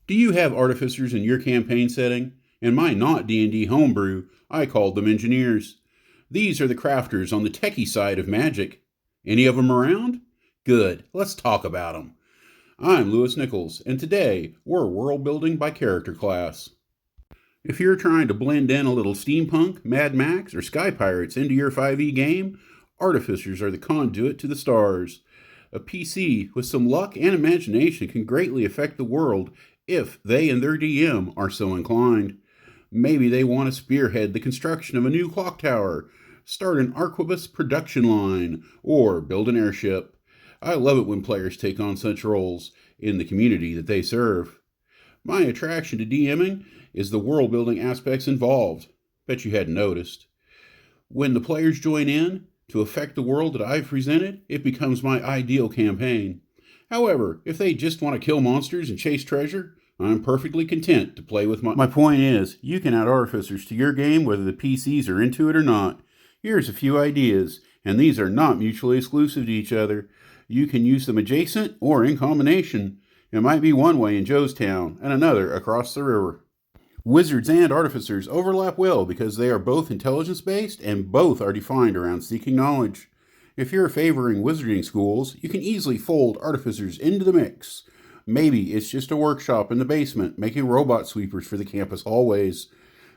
Do you have artificers in your campaign setting? In my not D&D homebrew, I called them engineers. These are the crafters on the techie side of magic. Any of them around? Good, let's talk about them. I'm Lewis Nichols, and today we're world building by character class. If you're trying to blend in a little steampunk, Mad Max, or Sky Pirates into your 5e game, artificers are the conduit to the stars. A PC with some luck and imagination can greatly affect the world if they and their DM are so inclined. Maybe they want to spearhead the construction of a new clock tower, start an arquebus production line, or build an airship. I love it when players take on such roles in the community that they serve. My attraction to DMing is the world-building aspects involved. Bet you hadn't noticed. When the players join in to affect the world that I've presented, it becomes my ideal campaign. However, if they just want to kill monsters and chase treasure, I'm perfectly content to play with my point is, you can add artificers to your game whether the PCs are into it or not. Here's a few ideas, and these are not mutually exclusive to each other. You can use them adjacent or in combination. It might be one way in Joestown and another across the river. Wizards and artificers overlap well because they are both intelligence-based and both are defined around seeking knowledge. If you're favoring wizarding schools, you can easily fold artificers into the mix. Maybe it's just a workshop in the basement making robot sweepers for the campus hallways.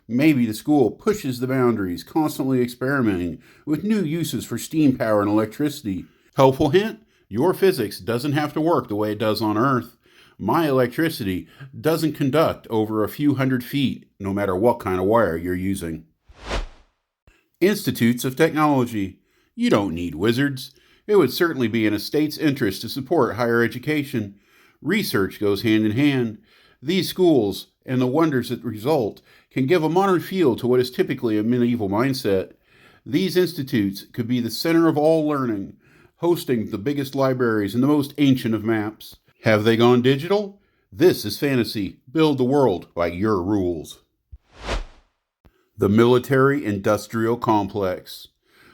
Maybe the school pushes the boundaries, constantly experimenting with new uses for steam power and electricity. Helpful hint, your physics doesn't have to work the way it does on Earth. My electricity doesn't conduct over a few hundred feet, no matter what kind of wire you're using. Institutes of Technology. You don't need wizards. It would certainly be in a state's interest to support higher education. Research goes hand in hand. These schools and the wonders that result can give a modern feel to what is typically a medieval mindset. These institutes could be the center of all learning, hosting the biggest libraries and the most ancient of maps. Have they gone digital? This is fantasy. Build the world by your rules. The military-industrial complex.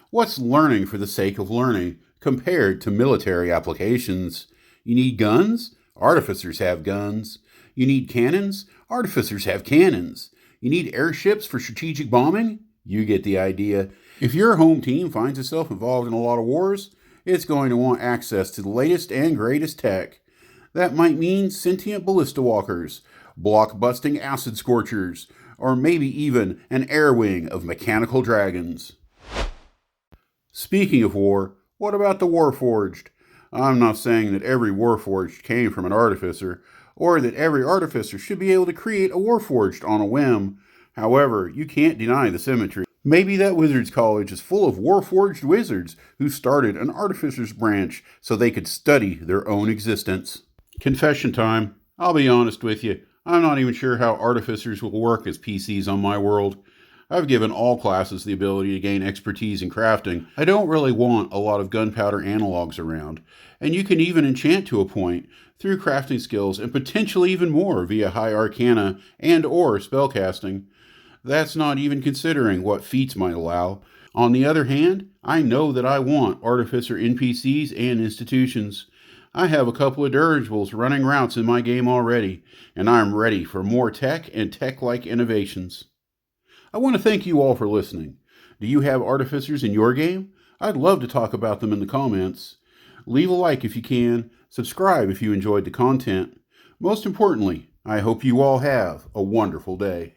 What's learning for the sake of learning compared to military applications? You need guns? Artificers have guns. You need cannons? Artificers have cannons. You need airships for strategic bombing? You get the idea. If your home team finds itself involved in a lot of wars, it's going to want access to the latest and greatest tech. That might mean sentient ballista walkers, block-busting acid scorchers, or maybe even an air wing of mechanical dragons. Speaking of war, what about the Warforged? I'm not saying that every Warforged came from an artificer, or that every artificer should be able to create a Warforged on a whim. However, you can't deny the symmetry. Maybe that wizard's college is full of Warforged wizards who started an artificer's branch so they could study their own existence. Confession time. I'll be honest with you. I'm not even sure how artificers will work as PCs on my world. I've given all classes the ability to gain expertise in crafting. I don't really want a lot of gunpowder analogs around, and you can even enchant to a point through crafting skills and potentially even more via high arcana and or spellcasting. That's not even considering what feats might allow. On the other hand, I know that I want artificer NPCs and institutions. I have a couple of dirigibles running routes in my game already, and I'm ready for more tech and tech-like innovations. I want to thank you all for listening. Do you have artificers in your game? I'd love to talk about them in the comments. Leave a like if you can. Subscribe if you enjoyed the content. Most importantly, I hope you all have a wonderful day.